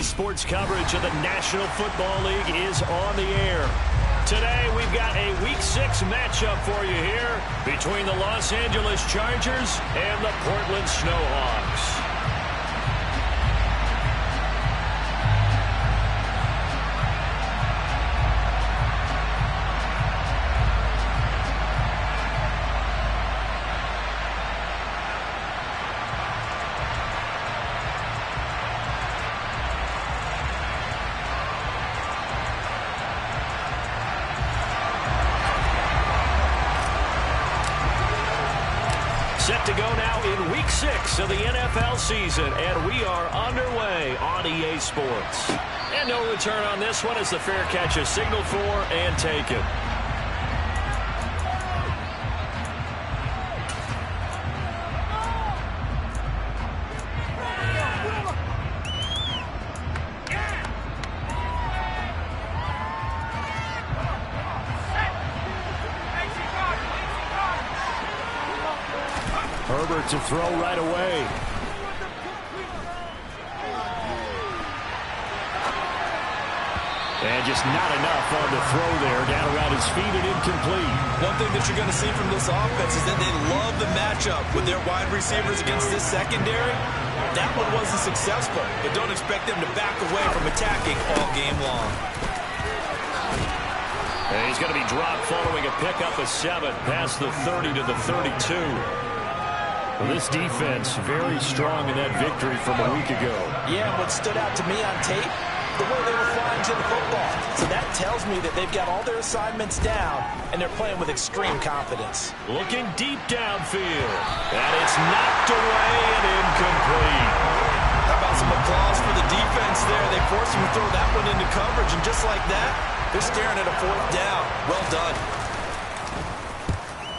NBC Sports coverage of the National Football League is on the air. Today, we've got a Week 6 matchup for you here between the Los Angeles Chargers and the Portland Snowhawks. Set to go now in Week 6 of the NFL season, and we are underway on EA Sports. And no return on this one as the fair catch is signaled for and taken. Herbert to throw right away. And just not enough on the throw there. Down around his feet and incomplete. One thing that you're going to see from this offense is that they love the matchup with their wide receivers against this secondary. That one wasn't successful, but don't expect them to back away from attacking all game long. And he's going to be dropped following a pickup of 7 past the 30 to the 32. Well, this defense very strong in that victory from a week ago. Yeah, and what stood out to me on tape, the way they were flying to the football. So that tells me that they've got all their assignments down, and they're playing with extreme confidence. Looking deep downfield. And it's knocked away and incomplete. How about some applause for the defense there? They forced him to throw that one into coverage, and just like that, they're staring at a 4th down. Well done.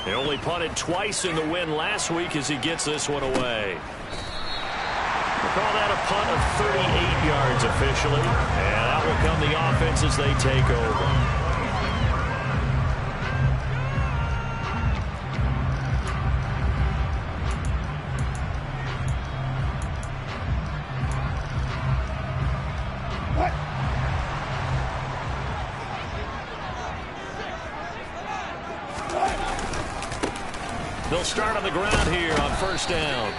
They only punted twice in the win last week as he gets this one away. We'll call that a punt of 38 yards officially. And out will come the offense as they take over. They'll start on the ground here on 1st down.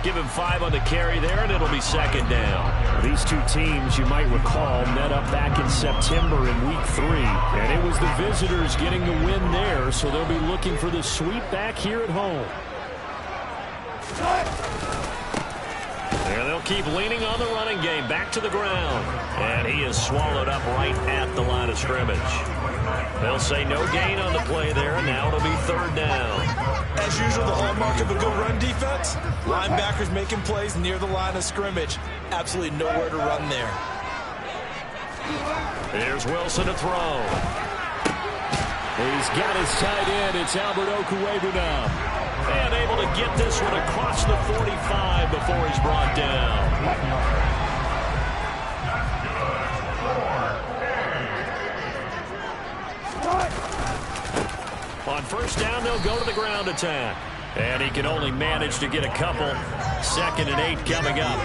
Give him 5 on the carry there, and it'll be 2nd down. These two teams, you might recall, met up back in September in Week 3. And it was the visitors getting the win there, so they'll be looking for the sweep back here at home. And they'll keep leaning on the running game. Back to the ground. And he is swallowed up right at the line of scrimmage. They'll say no gain on the play there, and now it'll be 3rd down. As usual, the hallmark of a good run defense, linebackers making plays near the line of scrimmage. Absolutely nowhere to run there. Here's Wilson to throw. He's got his tight end. It's Albert Okwuegbunam now. And able to get this one across the 45 before he's brought down. On 1st down, they'll go to the ground attack. And he can only manage to get a couple. 2nd and 8 coming up.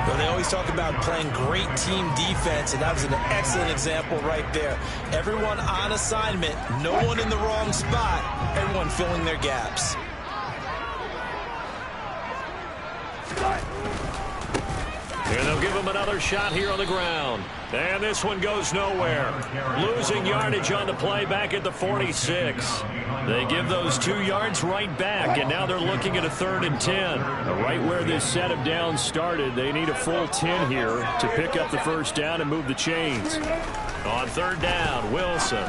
Well, they always talk about playing great team defense, and that was an excellent example right there. Everyone on assignment, no one in the wrong spot, everyone filling their gaps. And they'll give him another shot here on the ground. And this one goes nowhere. Losing yardage on the play back at the 46. They give those 2 yards right back, and now they're looking at a 3rd and 10. Right where this set of downs started, they need a full 10 here to pick up the 1st down and move the chains. On 3rd down, Wilson.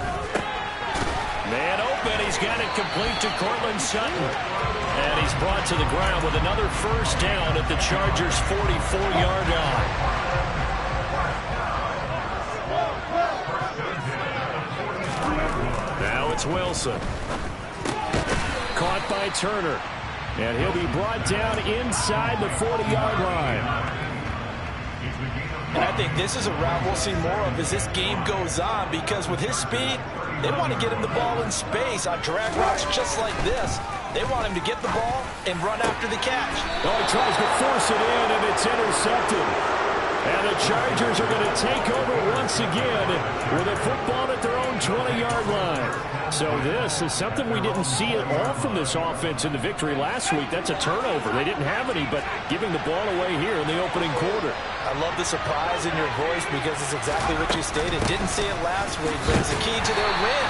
Man open, he's got it complete to Courtland Sutton. And he's brought to the ground with another 1st down at the Chargers' 44-yard line. Now it's Wilson. Caught by Turner. And he'll be brought down inside the 40-yard line. And I think this is a route we'll see more of as this game goes on, because with his speed, they want to get him the ball in space on drag routes just like this. They want him to get the ball and run after the catch. Oh, he tries to force it in, and it's intercepted. And the Chargers are going to take over once again with a football at their own 20-yard line. So this is something we didn't see at all from this offense in the victory last week. That's a turnover. They didn't have any, but giving the ball away here in the opening quarter. I love the surprise in your voice because it's exactly what you stated. Didn't see it last week, but it's a key to their win.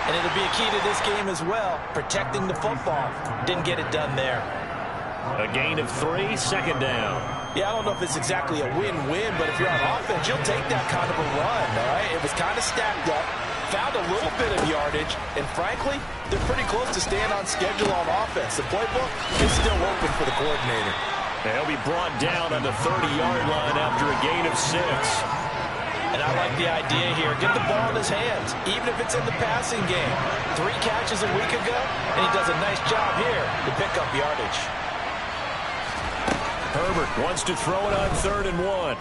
And it'll be a key to this game as well, protecting the football. Didn't get it done there. A gain of 3, second down. Yeah, I don't know if it's exactly a win-win, but if you're on offense, you'll take that kind of a run, all right? It was kind of stacked up, found a little bit of yardage, and frankly, they're pretty close to staying on schedule on offense. The playbook is still open for the coordinator. They'll be brought down on the 30-yard line after a gain of 6. And I like the idea here. Get the ball in his hands, even if it's in the passing game. 3 catches a week ago, and he does a nice job here to pick up yardage. Herbert wants to throw it on 3rd and 1.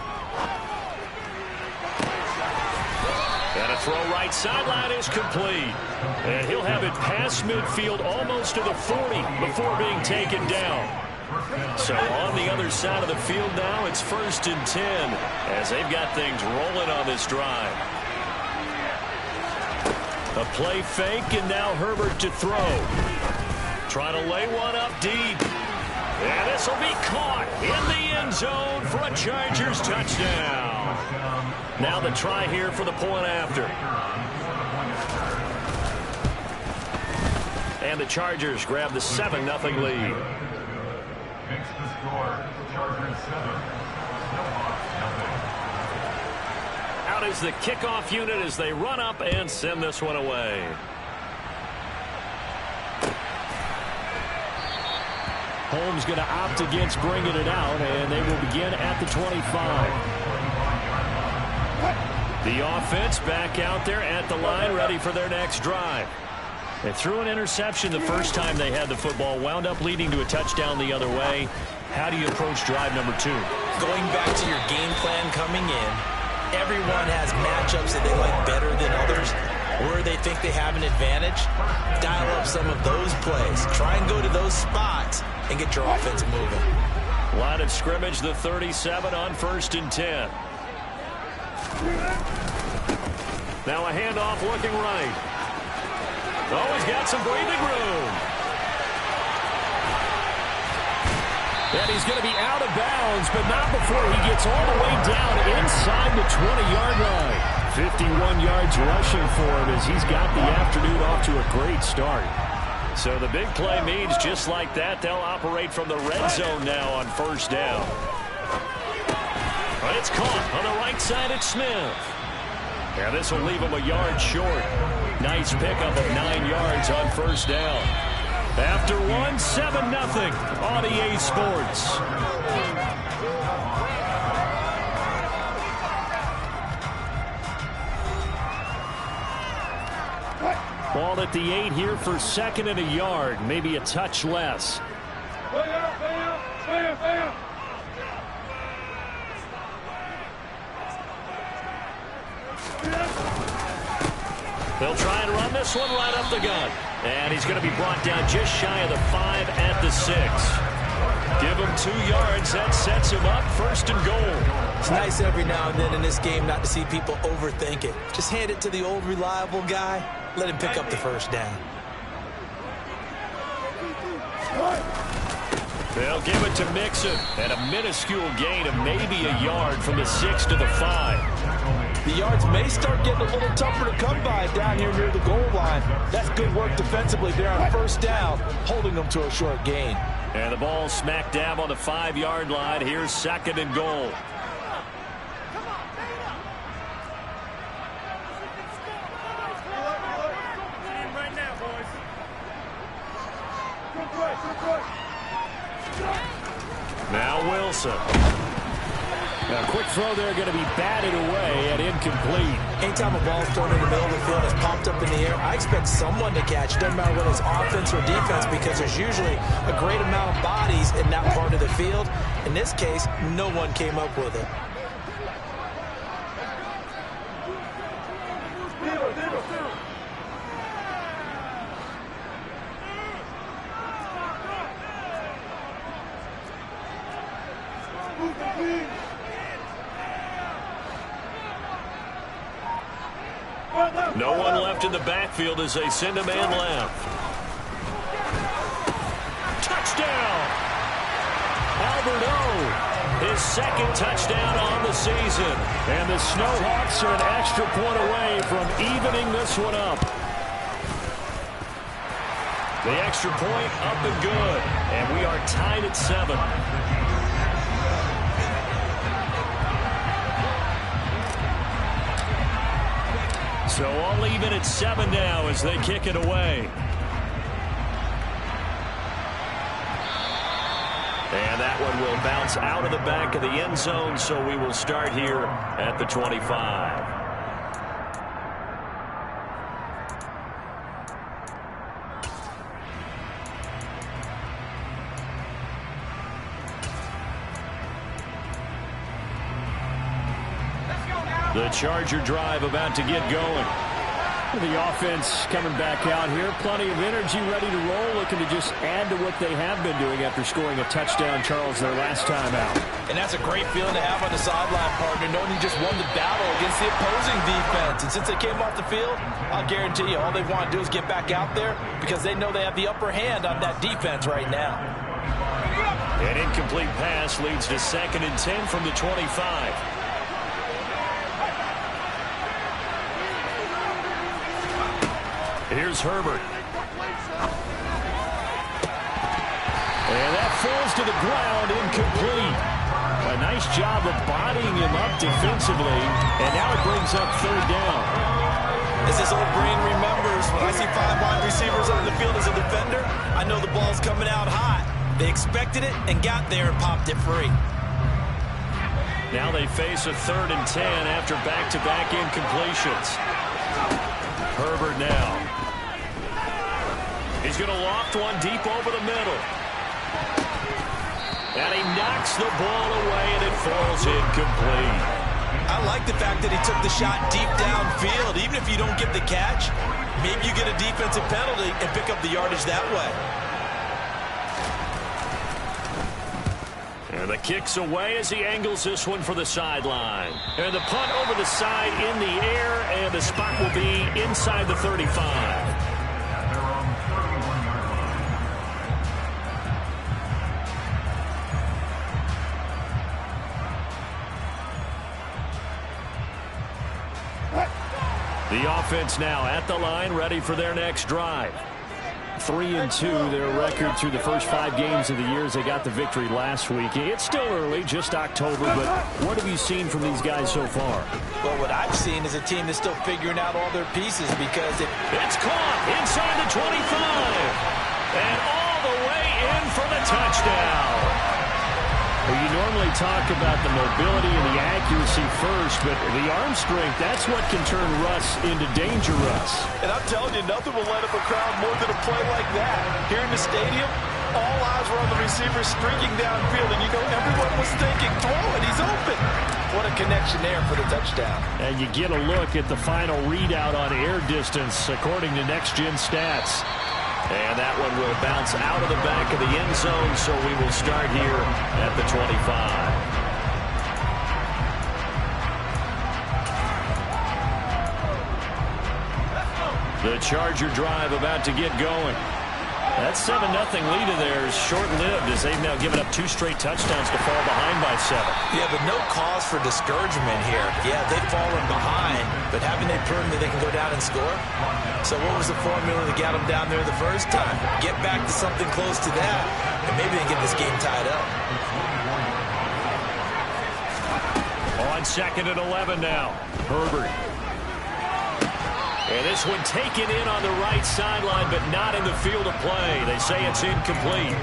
And a throw right sideline is complete. And he'll have it past midfield almost to the 40 before being taken down. So on the other side of the field now, it's 1st and 10 as they've got things rolling on this drive. A play fake, and now Herbert to throw. Trying to lay one up deep. And this will be caught in the end zone for a Chargers touchdown. Now the try here for the point after. And the Chargers grab the 7-0 lead. Makes the score Chargers 7, Seahawks 0. Out is the kickoff unit as they run up and send this one away. Holmes going to opt against bringing it out, and they will begin at the 25. The offense back out there at the line, ready for their next drive. They threw an interception the first time they had the football, wound up leading to a touchdown the other way. How do you approach drive number 2? Going back to your game plan coming in, everyone has matchups that they like better than others, where they think they have an advantage. Dial up some of those plays. Try and go to those spots and get your offense moving. Line of scrimmage, the 37 on 1st and 10. Now a handoff looking right. Oh, he's got some breathing room. And he's going to be out of bounds, but not before he gets all the way down inside the 20-yard line. 51 yards rushing for him as he's got the afternoon off to a great start. So the big play means just like that, they'll operate from the red zone now on 1st down. But it's caught on the right side at Smith. And this will leave him a yard short. Nice pickup of 9 yards on 1st down. After one, 7-0 on EA Sports. Ball at the 8 here for 2nd and a yard, maybe a touch less. They'll try and run this one right up the gut. And he's going to be brought down just shy of the 5 at the 6. Give him 2 yards. That sets him up 1st and goal. It's nice every now and then in this game not to see people overthink it. Just hand it to the old reliable guy. Let him pick up the 1st down. They'll give it to Mixon. And a minuscule gain of maybe a yard from the 6 to the 5. The yards may start getting a little tougher to come by down here near the goal line. That's good work defensively there on 1st down, holding them to a short gain. And the ball smack dab on the 5-yard line. Here's 2nd and goal. Now Wilson. Now, a quick throw there going to be batted away and incomplete. Anytime a ball's thrown in the middle of the field, it's popped up in the air, I expect someone to catch. It doesn't matter whether it's offense or defense because there's usually a great amount of bodies in that part of the field. In this case, no one came up with it. No one left in the backfield as they send a man left. Touchdown! Albert O, his second touchdown on the season. And the Snowhawks are an extra point away from evening this one up. The extra point up and good. And we are tied at 7. So all even at 7 now as they kick it away. And that one will bounce out of the back of the end zone, so we will start here at the 25. The Charger drive about to get going. The offense coming back out here. Plenty of energy, ready to roll, looking to just add to what they have been doing after scoring a touchdown, Charles, their last time out. And that's a great feeling to have on the sideline, partner, knowing you just won the battle against the opposing defense. And since they came off the field, I'll guarantee you all they want to do is get back out there because they know they have the upper hand on that defense right now. An incomplete pass leads to 2nd and 10 from the 25. Here's Herbert. And that falls to the ground, incomplete. A nice job of bodying him up defensively, and now it brings up 3rd down. As his old brain remembers, when I see 5 wide receivers on the field as a defender, I know the ball's coming out hot. They expected it and got there and popped it free. Now they face a 3rd and 10 after back-to-back incompletions. Herbert now. He's going to loft one deep over the middle. And he knocks the ball away, and it falls incomplete. I like the fact that he took the shot deep downfield. Even if you don't get the catch, maybe you get a defensive penalty and pick up the yardage that way. And the kick's away as he angles this one for the sideline. And the punt over the side in the air, and the spot will be inside the 35. The offense now at the line, ready for their next drive. 3-2, their record through the first 5 games of the year as they got the victory last week. It's still early, just October, but what have you seen from these guys so far? Well, what I've seen is a team that's still figuring out all their pieces because it's caught inside the 25 and all the way in for the touchdown. Well, you normally talk about the mobility and the accuracy first, but the arm strength, that's what can turn Russ into danger Russ. And I'm telling you, nothing will light up a crowd more than a play like that. Here in the stadium, all eyes were on the receiver streaking downfield, and you know everyone was thinking, throw it, he's open. What a connection there for the touchdown. And you get a look at the final readout on air distance, according to Next Gen Stats. And that one will bounce out of the back of the end zone, so we will start here at the 25. The Charger drive about to get going. That 7-0 lead of theirs short-lived as they've now given up 2 straight touchdowns to fall behind by 7. Yeah, but no cause for discouragement here. Yeah, they've fallen behind, but haven't they proven that they can go down and score? So what was the formula that got them down there the first time? Get back to something close to that, and maybe they get this game tied up. On 2nd and 11 now. Herbert. And this one taken in on the right sideline, but not in the field of play. They say it's incomplete.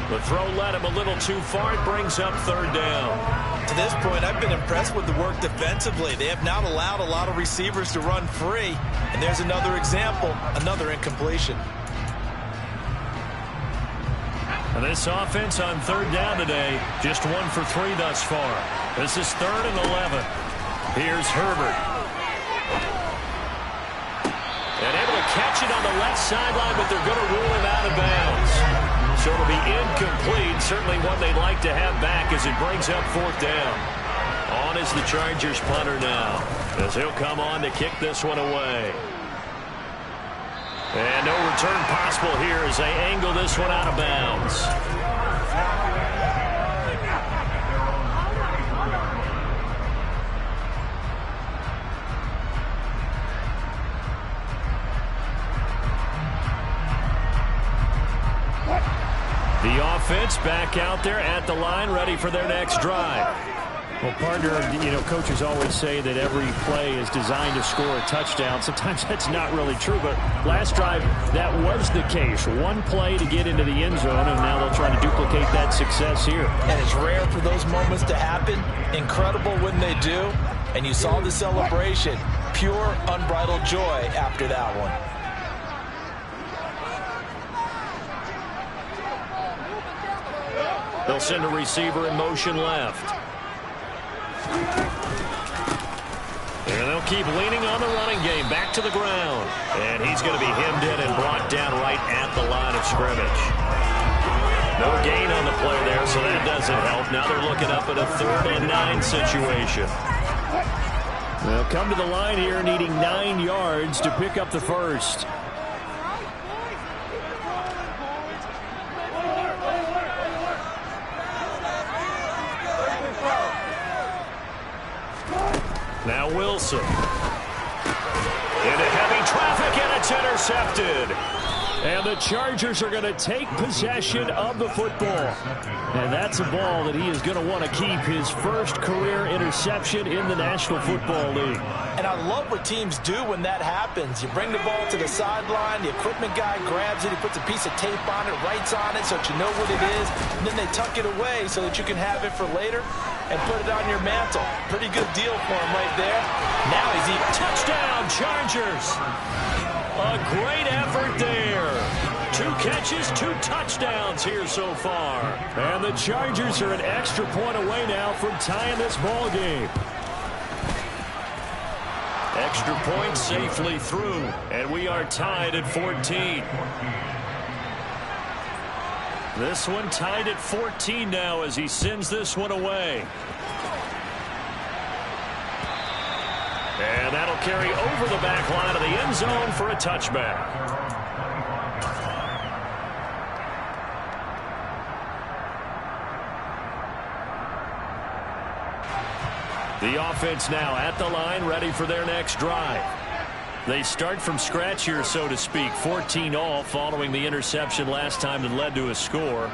The throw led him a little too far. It brings up 3rd down. To this point, I've been impressed with the work defensively. They have not allowed a lot of receivers to run free. And there's another example, another incompletion. And this offense on 3rd down today, just 1 for 3 thus far. This is 3rd and 11. Here's Herbert. And able to catch it on the left sideline, but they're going to rule him out of bounds. So it'll be incomplete. Certainly one they'd like to have back as it brings up 4th down. On is the Chargers punter now, as he'll come on to kick this one away. And no return possible here as they angle this one out of bounds. The offense back out there at the line, ready for their next drive. Well, partner, coaches always say that every play is designed to score a touchdown. Sometimes that's not really true, but last drive, that was the case. One play to get into the end zone, and now they'll try to duplicate that success here. And it's rare for those moments to happen. Incredible when they do. And you saw the celebration. Pure, unbridled joy after that one. They'll send a receiver in motion left. And they'll keep leaning on the running game. Back to the ground. And he's going to be hemmed in and brought down right at the line of scrimmage. No gain on the play there, so that doesn't help. Now they're looking up at a 3rd and 9 situation. They'll come to the line here needing 9 yards to pick up the first. Now Wilson. Into heavy traffic, and it's intercepted. And the Chargers are going to take possession of the football. And that's a ball that he is going to want to keep, his first career interception in the National Football League. And I love what teams do when that happens. You bring the ball to the sideline, the equipment guy grabs it, he puts a piece of tape on it, writes on it so that you know what it is, and then they tuck it away so that you can have it for later and put it on your mantle. Pretty good deal for him right there. Now he's even. Touchdown, Chargers! A great effort there. 2 catches, 2 touchdowns here so far. And the Chargers are an extra point away now from tying this ball game. Extra point safely through, and we are tied at 14. This one tied at 14 now as he sends this one away. And that'll carry over the back line of the end zone for a touchback. The offense now at the line, ready for their next drive. They start from scratch here, so to speak. 14 all following the interception last time that led to a score.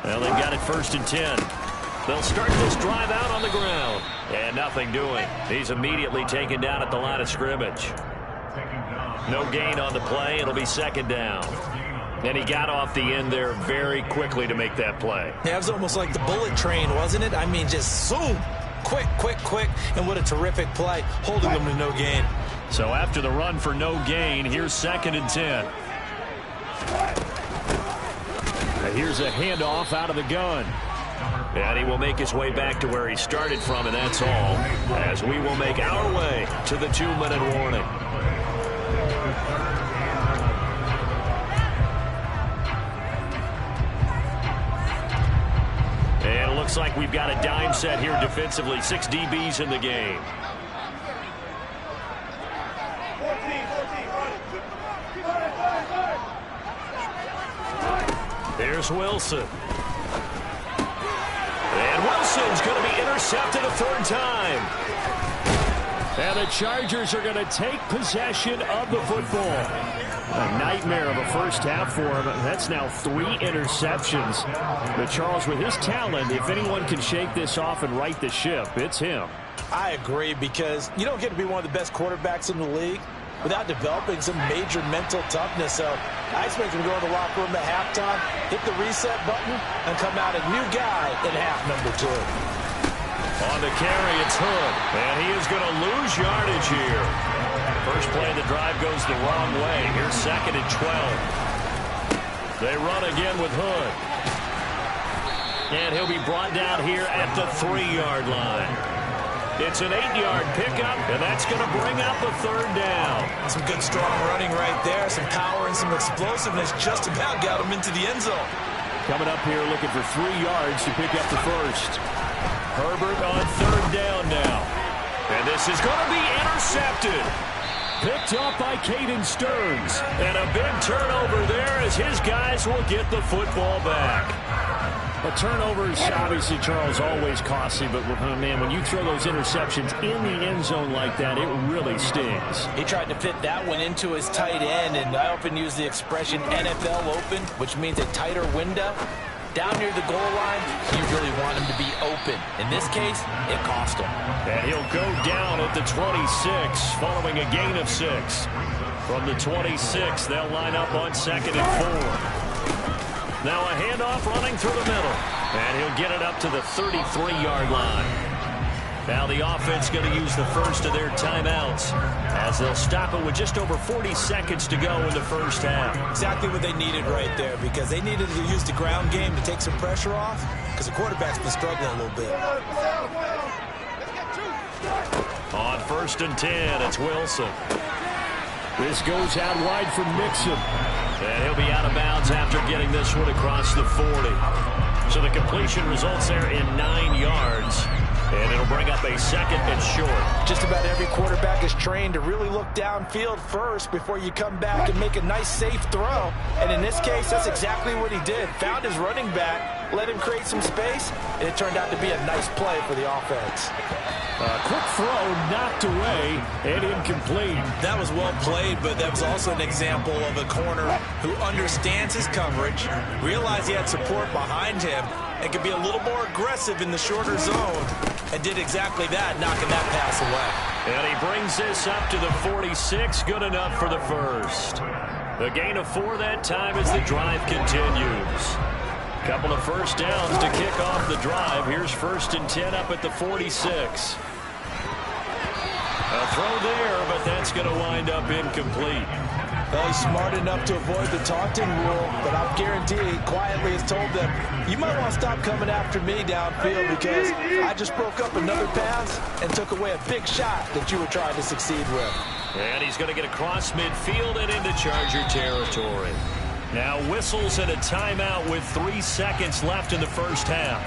Well, they've got it 1st and 10. They'll start this drive out on the ground. And nothing doing. He's immediately taken down at the line of scrimmage. No gain on the play. It'll be 2nd down. And he got off the end there very quickly to make that play. Yeah, it was almost like the bullet train, wasn't it? I mean, just zoom. Quick, quick, quick. And what a terrific play, holding them to no gain. So after the run for no gain, here's 2nd and 10. Now here's a handoff out of the gun. And he will make his way back to where he started from, and that's all, as we will make our way to the 2-minute warning. And it looks like we've got a dime set here defensively. 6 DBs in the game. There's Wilson. And Wilson's going to be intercepted a 3rd time. And the Chargers are going to take possession of the football. A nightmare of a first half for him. That's now 3 interceptions. But Charles, with his talent, if anyone can shake this off and right the ship, it's him. I agree, because you don't get to be one of the best quarterbacks in the league without developing some major mental toughness. So I expect him to go in the locker room at halftime, hit the reset button, and come out a new guy in half number 2. On the carry, it's Hood. And he is going to lose yardage here. First play of the drive goes the wrong way. Here's 2nd and 12. They run again with Hood. And he'll be brought down here at the 3-yard line. It's an 8-yard pickup, and that's going to bring up a 3rd down. Some good, strong running right there. Some power and some explosiveness just about got him into the end zone. Coming up here looking for 3 yards to pick up the first. Herbert on 3rd down now. And this is going to be intercepted. Picked up by Caden Stearns. And a big turnover there as his guys will get the football back. A turnover is obviously, Charles, always costly, but, man, when you throw those interceptions in the end zone like that, it really stings. He tried to fit that one into his tight end, and I often use the expression NFL open, which means a tighter window. Down near the goal line, you really want him to be open. In this case, it cost him. And he'll go down at the 26, following a gain of 6. From the 26, they'll line up on 2nd and 4. Now a handoff running through the middle. And he'll get it up to the 33-yard line. Now the offense going to use the first of their timeouts as they'll stop it with just over 40 seconds to go in the first half. Exactly what they needed right there, because they needed to use the ground game to take some pressure off, because the quarterback's been struggling a little bit. On 1st and 10, it's Wilson. This goes out wide for Mixon. And he'll be out of bounds after getting this one across the 40. So the completion results there in 9 yards. And it'll bring up a 2nd and short. Just about every quarterback is trained to really look downfield first before you come back and make a nice, safe throw. And in this case, that's exactly what he did. Found his running back, let him create some space, and it turned out to be a nice play for the offense. Quick throw knocked away and incomplete. That was well played, but that was also an example of a corner who understands his coverage, realized he had support behind him, and could be a little more aggressive in the shorter zone, and did exactly that, knocking that pass away. And he brings this up to the 46, good enough for the first. The gain of 4 that time as the drive continues. Couple of first downs to kick off the drive. Here's 1st and 10 up at the 46. A throw there, but that's going to wind up incomplete. Well, he's smart enough to avoid the taunting rule, but I guarantee he quietly has told them, you might want to stop coming after me downfield because I just broke up another pass and took away a big shot that you were trying to succeed with. And he's going to get across midfield and into Charger territory. Now whistles and a timeout with 3 seconds left in the first half.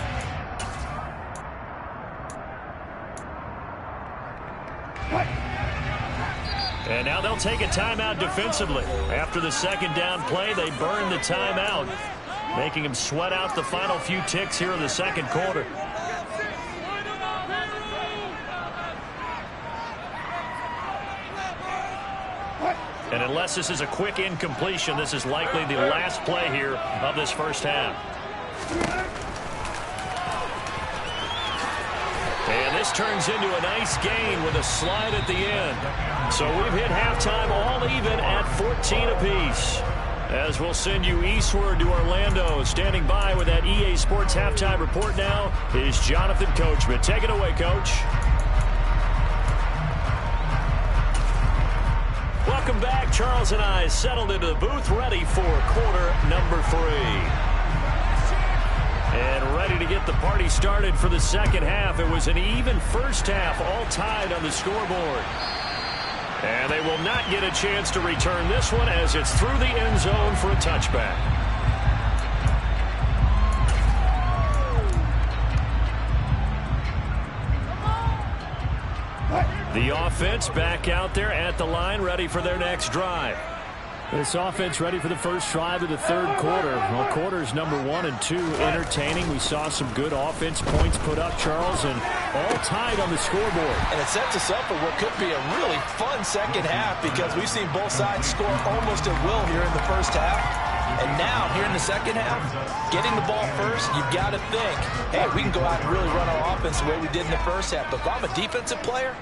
And now they'll take a timeout defensively. After the 2nd down play, they burn the timeout, making him sweat out the final few ticks here in the 2nd quarter. And unless this is a quick incompletion, this is likely the last play here of this first half. And this turns into a nice gain with a slide at the end. So we've hit halftime all even at 14 apiece. As we'll send you eastward to Orlando. Standing by with that EA Sports halftime report now is Jonathan Coachman. Take it away, Coach. Welcome back. Charles and I settled into the booth, ready for quarter number 3. And ready to get the party started for the second half. It was an even first half, all tied on the scoreboard. And they will not get a chance to return this one as it's through the end zone for a touchback. The offense back out there at the line, ready for their next drive. This offense ready for the first drive of the 3rd quarter. Well, quarters number 1 and 2 entertaining. We saw some good offense points put up, Charles, and all tied on the scoreboard. And it sets us up for what could be a really fun second half because we've seen both sides score almost at will here in the first half. And now, here in the second half, getting the ball first, you've got to think, hey, we can go out and really run our offense the way we did in the first half. But if I'm a defensive player,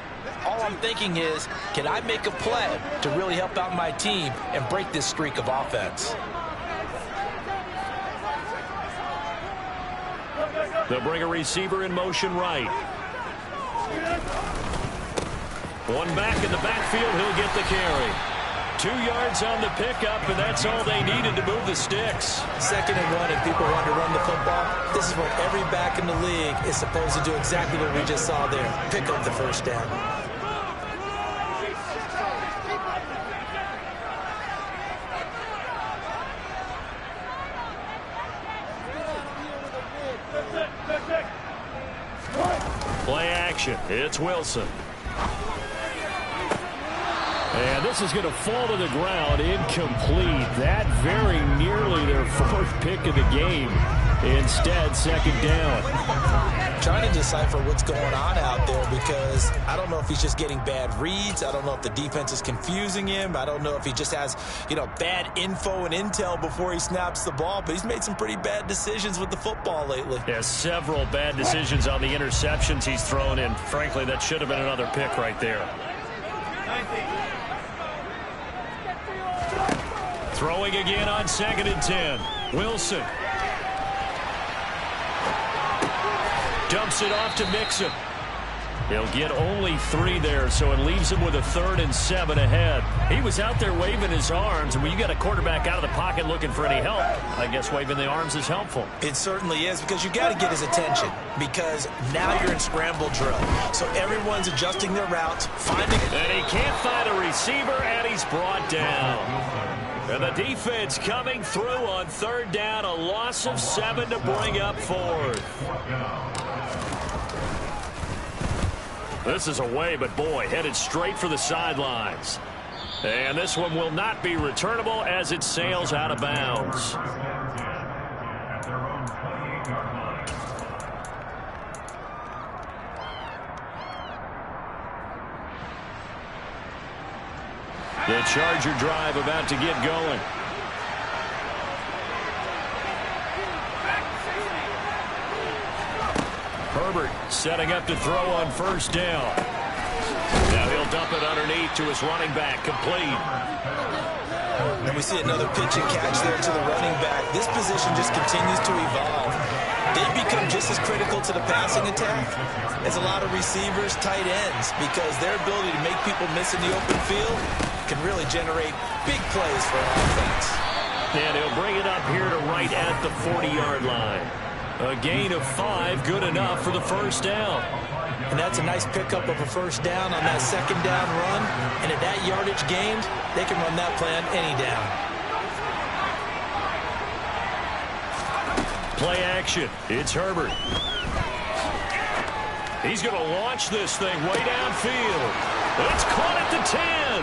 all I'm thinking is, can I make a play to really help out my team and break this streak of offense? They'll bring a receiver in motion right. One back in the backfield, he'll get the carry. 2 yards on the pickup, and that's all they needed to move the sticks. 2nd and 1, if people want to run the football, this is what every back in the league is supposed to do, exactly what we just saw there. Pick up the first down. Play action. It's Wilson. And this is going to fall to the ground, incomplete. That very nearly their fourth pick of the game. Instead, second down. Trying to decipher what's going on out there because I don't know if he's just getting bad reads. I don't know if the defense is confusing him. I don't know if he just has, bad info and intel before he snaps the ball. But he's made some pretty bad decisions with the football lately. Yeah, several bad decisions on the interceptions he's thrown in. Frankly, that should have been another pick right there. Throwing again on 2nd and 10. Wilson. Dumps it off to Mixon. He'll get only 3 there, so it leaves him with a 3rd and 7 ahead. He was out there waving his arms, and when you got a quarterback out of the pocket looking for any help, I guess waving the arms is helpful. It certainly is, because you got to get his attention, because now you're in scramble drill. So everyone's adjusting their routes, finding... And he can't find a receiver, and he's brought down. And the defense coming through on 3rd down, a loss of 7 to bring up 4th. This is away, but boy, headed straight for the sidelines. And this one will not be returnable as it sails out of bounds. The Charger drive about to get going. Herbert setting up to throw on 1st down. Now he'll dump it underneath to his running back, complete. And we see another pitch and catch there to the running back. This position just continues to evolve. They become just as critical to the passing attack as a lot of receivers, tight ends, because their ability to make people miss in the open field can really generate big plays for an offense. And he'll bring it up here to right at the 40-yard line. A gain of 5, good enough for the 1st down. And that's a nice pickup of a 1st down on that 2nd down run. And at that yardage gained, they can run that play on any down. Play action. It's Herbert. He's going to launch this thing way downfield. It's caught at the 10.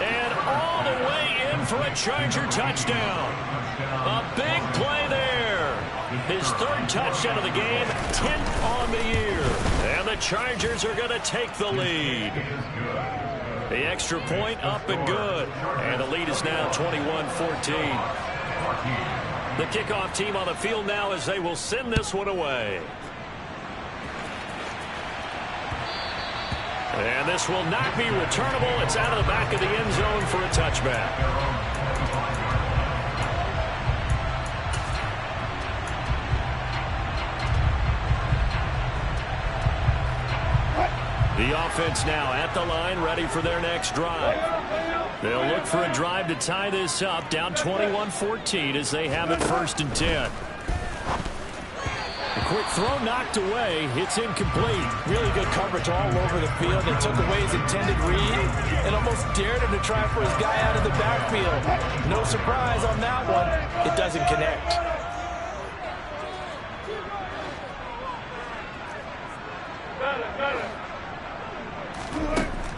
And all the way in for a Charger touchdown. A big play there. His 3rd touchdown of the game, 10th on the year. And the Chargers are going to take the lead. The extra point up and good. And the lead is now 21-14. The kickoff team on the field now as they will send this one away. And this will not be returnable. It's out of the back of the end zone for a touchback. The offense now at the line, ready for their next drive. They'll look for a drive to tie this up, down 21-14 as they have it 1st and 10. A quick throw knocked away. It's incomplete. Really good coverage all over the field. They took away his intended read and almost dared him to try for his guy out of the backfield. No surprise on that one. It doesn't connect.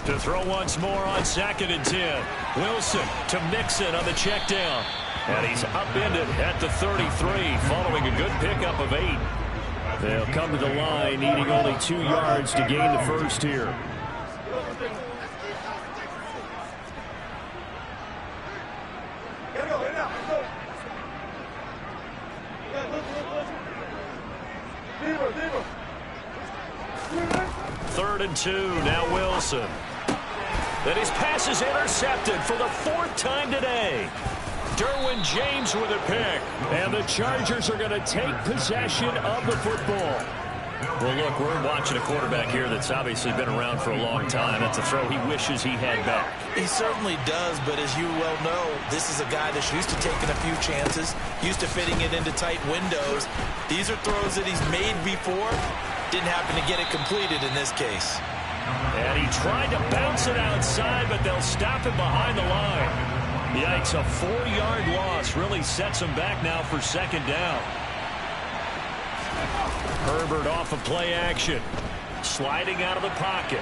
To throw once more on 2nd and 10. Wilson to Mixon on the check down. And he's upended at the 33 following a good pickup of 8. They'll come to the line needing only 2 yards to gain the 1st here. Third and 2, now Wilson. And his pass is intercepted for the 4th time today. Derwin James with a pick. And the Chargers are going to take possession of the football. Well, look, we're watching a quarterback here that's obviously been around for a long time. That's a throw he wishes he had back. He certainly does, but as you well know, this is a guy that's used to taking a few chances, used to fitting it into tight windows. These are throws that he's made before. Didn't happen to get it completed in this case. And he tried to bounce it outside, but they'll stop him behind the line. Yikes, a 4-yard loss really sets him back now for 2nd down. Herbert off of play action. sliding out of the pocket.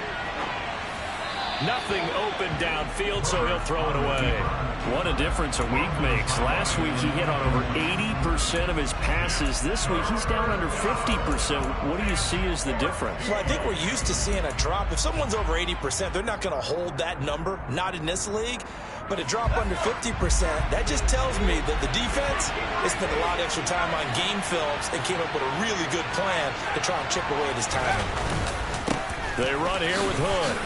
Nothing open downfield, so he'll throw it away. What a difference a week makes. Last week he hit on over 80% of his passes. This week he's down under 50%. What do you see as the difference? Well, I think we're used to seeing a drop. If someone's over 80%, they're not going to hold that number, not in this league. But a drop under 50%, that just tells me that the defense has spent a lot of extra time on game films and came up with a really good plan to try and chip away at his timing. They run here with Hood.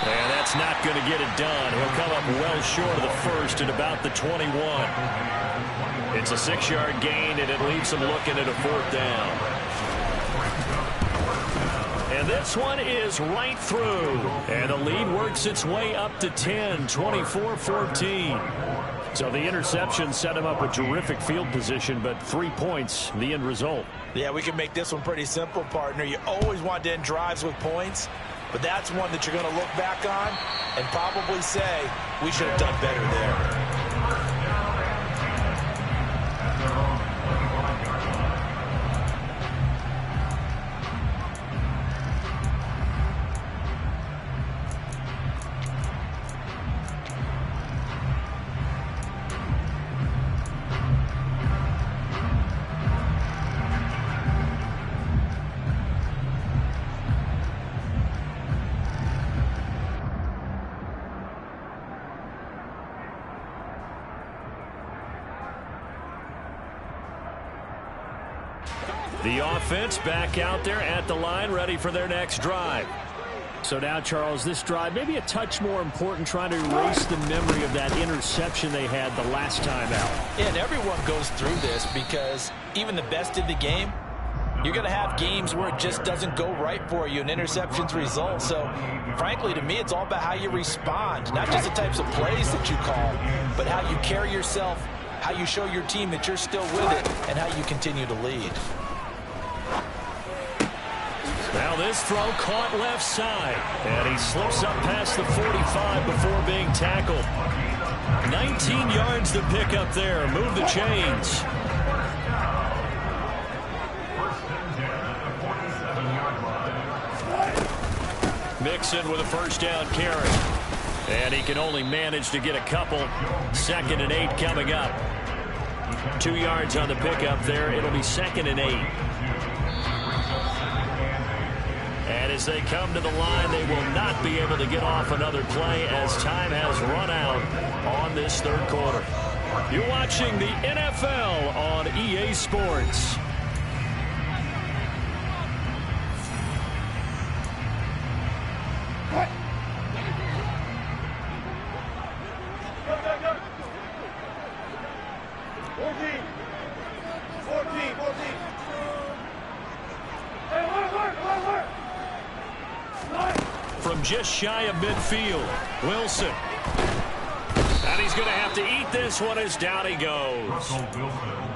And that's not going to get it done. He'll come up well short of the first at about the 21. It's a 6-yard gain, and it leaves him looking at a 4th down. And this one is right through. And the lead works its way up to 10, 24-14. So the interception set him up with terrific field position, but 3 points, the end result. Yeah, we can make this one pretty simple, partner. You always want to end drives with points, but that's one that you're going to look back on and probably say, we should have done better there. The offense back out there at the line, ready for their next drive. So now, Charles, this drive maybe a touch more important, trying to erase the memory of that interception they had the last time out. Yeah, and everyone goes through this because even the best in the game, you're going to have games where it just doesn't go right for you and interceptions result. So, frankly, to me, it's all about how you respond, not just the types of plays that you call, but how you carry yourself, how you show your team that you're still with it, and how you continue to lead. Now this throw caught left side, and he slips up past the 45 before being tackled. 19 yards to pick up there. Move the chains. Mixon with a first down carry. And he can only manage to get a couple. 2nd and 8 coming up. 2 yards on the pickup there. It'll be 2nd and 8. And as they come to the line, they will not be able to get off another play as time has run out on this 3rd quarter. You're watching the NFL on EA Sports. From just shy of midfield, Wilson. And he's going to have to eat this one as down he goes.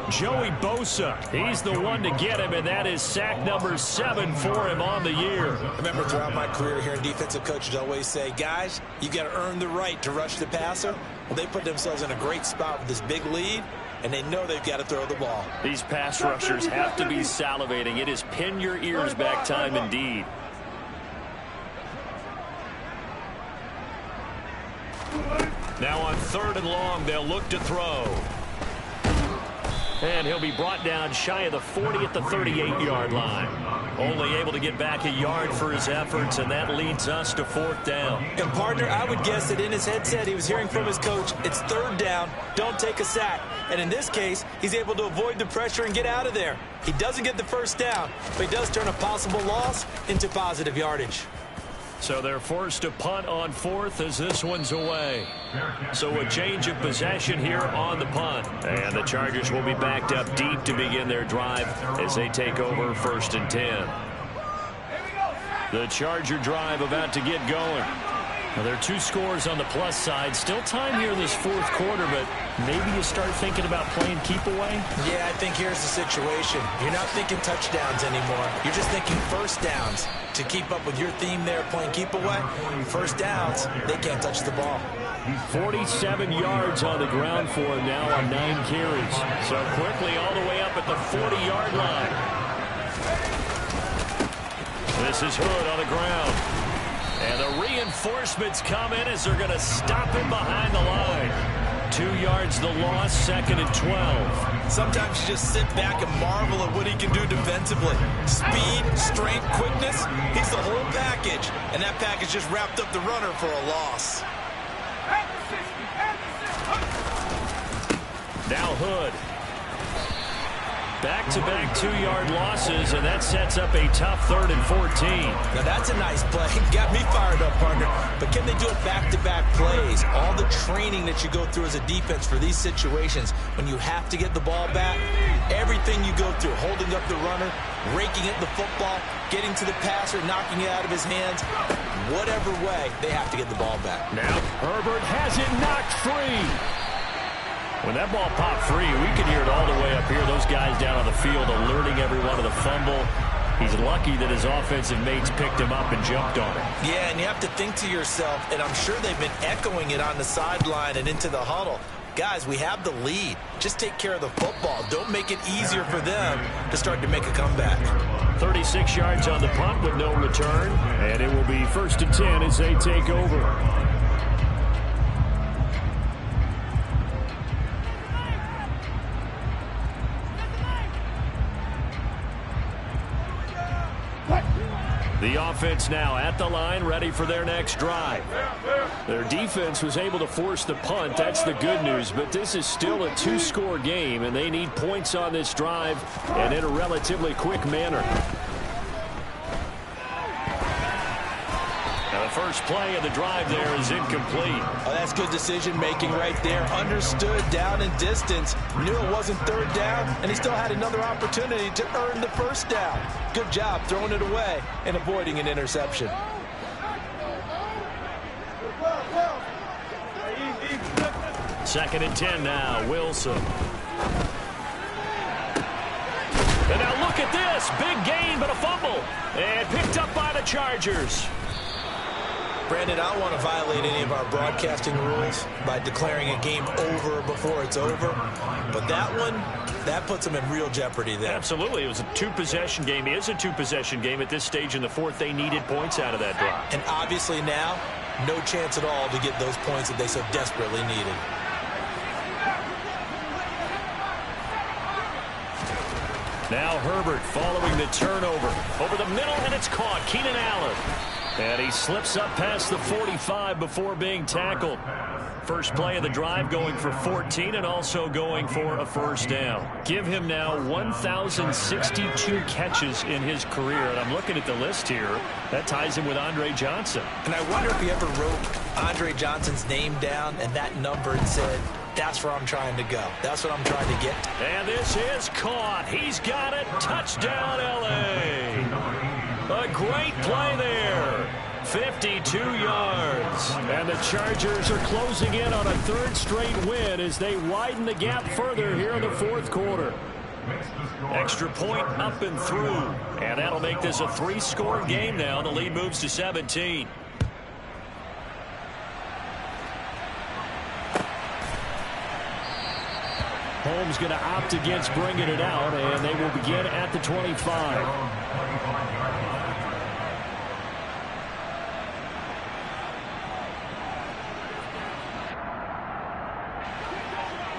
Joey Bosa, he's the one to get him, and that is sack number 7 for him on the year. I remember throughout my career hearing defensive coaches always say, guys, you got to earn the right to rush the passer. Well, they put themselves in a great spot with this big lead, and they know they've got to throw the ball. These pass rushers have to be salivating. It is pin your ears back time indeed. Now on 3rd and long, they'll look to throw. And he'll be brought down shy of the 40 at the 38-yard line. Only able to get back a yard for his efforts, and that leads us to 4th down. And, partner, I would guess that in his headset he was hearing from his coach, it's 3rd down, don't take a sack. And in this case, he's able to avoid the pressure and get out of there. He doesn't get the first down, but he does turn a possible loss into positive yardage. So they're forced to punt on 4th as this one's away. So a change of possession here on the punt. And the Chargers will be backed up deep to begin their drive as they take over 1st and 10. The Charger drive about to get going. Well, there are 2 scores on the plus side. Still time here in this 4th quarter, but maybe you start thinking about playing keep away? Yeah, I think here's the situation. You're not thinking touchdowns anymore. You're just thinking first downs. To keep up with your theme there, playing keep away, first downs, they can't touch the ball. 47 yards on the ground for him now on 9 carries. So quickly all the way up at the 40-yard line. This is Hood on the ground. And the reinforcements come in as they're going to stop him behind the line. 2 yards the loss, 2nd and 12. Sometimes you just sit back and marvel at what he can do defensively. Speed, strength, quickness, he's the whole package. And that package just wrapped up the runner for a loss. Now Hood. Back-to-back 2-yard losses, and that sets up a tough 3rd and 14. Now that's a nice play. Got me fired up, partner. But can they do it back-to-back plays? All the training that you go through as a defense for these situations, when you have to get the ball back, everything you go through, holding up the runner, raking at the football, getting to the passer, knocking it out of his hands, whatever way, they have to get the ball back. Now Herbert has it knocked free. When that ball popped free, we could hear it all the way up here. Those guys down on the field alerting everyone of the fumble. He's lucky that his offensive mates picked him up and jumped on it. Yeah, and you have to think to yourself, and I'm sure they've been echoing it on the sideline and into the huddle. Guys, we have the lead. Just take care of the football. Don't make it easier for them to start to make a comeback. 36 yards on the punt with no return. And it will be 1st and 10 as they take over. The offense now at the line, ready for their next drive. Their defense was able to force the punt. That's the good news. But this is still a 2-score game, and they need points on this drive and in a relatively quick manner. Now the first play of the drive there is incomplete. Oh, that's good decision-making right there. Understood down and distance. Knew it wasn't 3rd down, and he still had another opportunity to earn the 1st down. Good job throwing it away and avoiding an interception. Second and 10 now, Wilson. And now look at this. Big gain, but a fumble. And picked up by the Chargers. Brandon, I don't want to violate any of our broadcasting rules by declaring a game over before it's over. But that one, that puts them in real jeopardy there. Absolutely. It was a 2-possession game. It is a 2-possession game at this stage in the 4th. They needed points out of that drive. And obviously now, no chance at all to get those points that they so desperately needed. Now Herbert following the turnover. Over the middle, and it's caught. Keenan Allen. And he slips up past the 45 before being tackled. First play of the drive going for 14 and also going for a 1st down. Give him now 1,062 catches in his career. And I'm looking at the list here. That ties him with Andre Johnson. And I wonder if he ever wrote Andre Johnson's name down and that number and said, that's where I'm trying to go. That's what I'm trying to get. And this is caught. He's got it. Touchdown, L.A. A great play there. 52 yards. And the Chargers are closing in on a 3rd straight win as they widen the gap further here in the 4th quarter. Extra point up and through. And that'll make this a 3-score game now. The lead moves to 17. Holmes going to opt against bringing it out, and they will begin at the 25.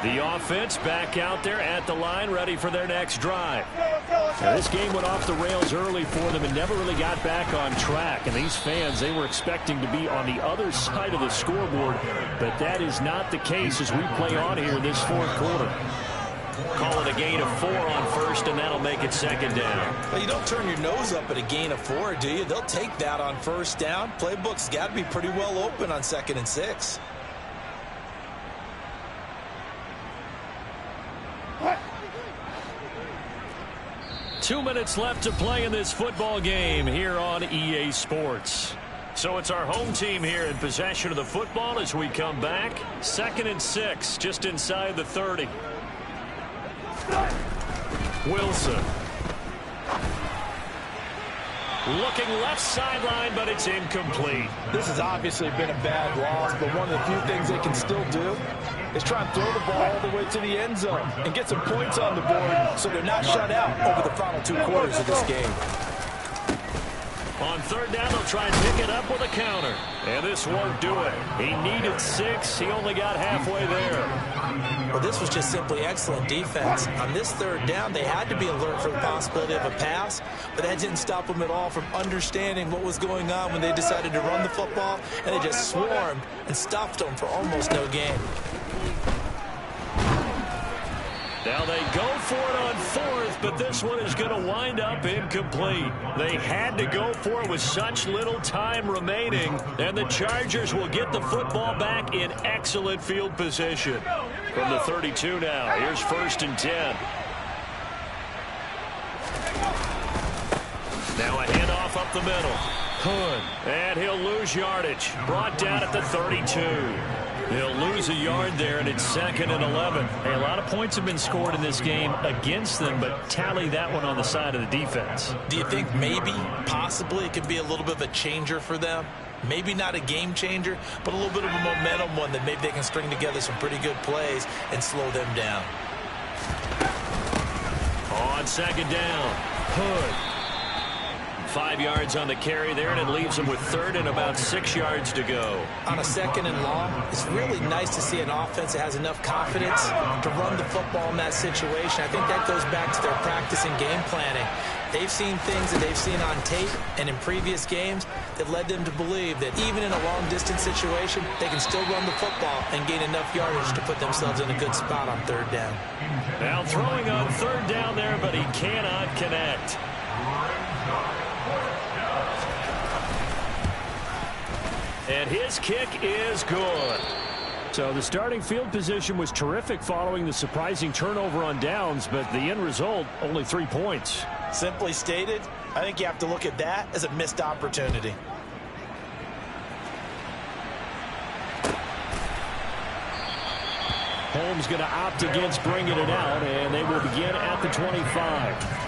The offense back out there at the line, ready for their next drive. Now, this game went off the rails early for them and never really got back on track. And these fans, they were expecting to be on the other side of the scoreboard, but that is not the case as we play on here in this 4th quarter. Call it a gain of 4 on 1st, and that'll make it 2nd down. Well, you don't turn your nose up at a gain of 4, do you? They'll take that on 1st down. Playbook's got to be pretty well open on 2nd and 6. What? 2 minutes left to play in this football game here on EA Sports. So it's our home team here in possession of the football as we come back. 2nd and 6, just inside the 30. Wilson. Looking left sideline, but it's incomplete. This has obviously been a bad loss, but one of the few things they can still do is try and throw the ball all the way to the end zone and get some points on the board so they're not shut out over the final 2 quarters of this game. on third down, they'll try and pick it up with a counter. And this won't do it. He needed 6. He only got halfway there. Well, this was just simply excellent defense. On this third down, they had to be alert for the possibility of a pass, but that didn't stop them at all from understanding what was going on when they decided to run the football, and they just swarmed and stuffed them for almost no gain. Now they go for it on 4th, but this one is going to wind up incomplete. They had to go for it with such little time remaining, and the Chargers will get the football back in excellent field position. From the 32 now, here's 1st and 10. Now a handoff up the middle. Hood, and he'll lose yardage. Brought down at the 32. He'll lose a yard there, and it's 2nd and 11. Hey, a lot of points have been scored in this game against them, but tally that one on the side of the defense. Do you think maybe, possibly, it could be a little bit of a changer for them? Maybe not a game changer, but a little bit of a momentum one that maybe they can string together some pretty good plays and slow them down. On 2nd down, Hood. 5 yards on the carry there, and it leaves them with 3rd and about 6 yards to go. On a 2nd and long, it's really nice to see an offense that has enough confidence to run the football in that situation. I think that goes back to their practice and game planning. They've seen things that they've seen on tape and in previous games that led them to believe that even in a long-distance situation, they can still run the football and gain enough yardage to put themselves in a good spot on 3rd down. Now throwing on 3rd down there, but he cannot connect. And his kick is good. So the starting field position was terrific following the surprising turnover on downs, but the end result, only 3 points. Simply stated, I think you have to look at that as a missed opportunity. Holmes going to opt against bringing it out, and they will begin at the 25.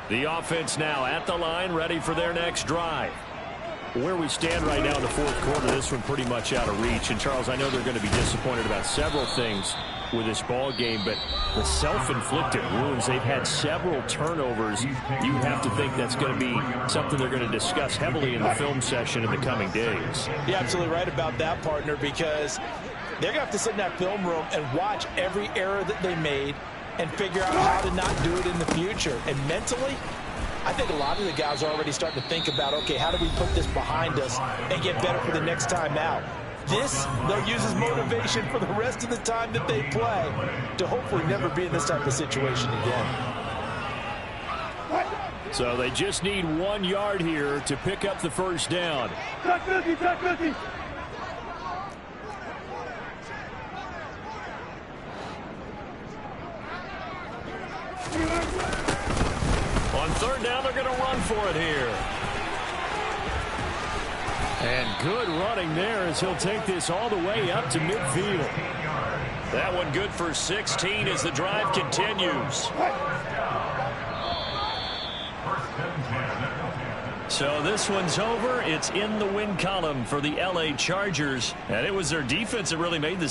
The offense now at the line, ready for their next drive. Where we stand right now in the 4th quarter, this one pretty much out of reach. And, Charles, I know they're going to be disappointed about several things with this ball game, but the self-inflicted wounds, they've had several turnovers. You have to think that's going to be something they're going to discuss heavily in the film session in the coming days. You're absolutely right about that, partner, because they're going to have to sit in that film room and watch every error that they made and figure out how to not do it in the future. And mentally, I think a lot of the guys are already starting to think about, okay, how do we put this behind us and get better for the next time out? This, they'll use as motivation for the rest of the time that they play to hopefully never be in this type of situation again. So they just need 1 yard here to pick up the 1st down. On 3rd down, they're going to run for it here. And good running there as he'll take this all the way up to midfield. That one good for 16 as the drive continues. So this one's over. It's in the win column for the LA Chargers. And it was their defense that really made this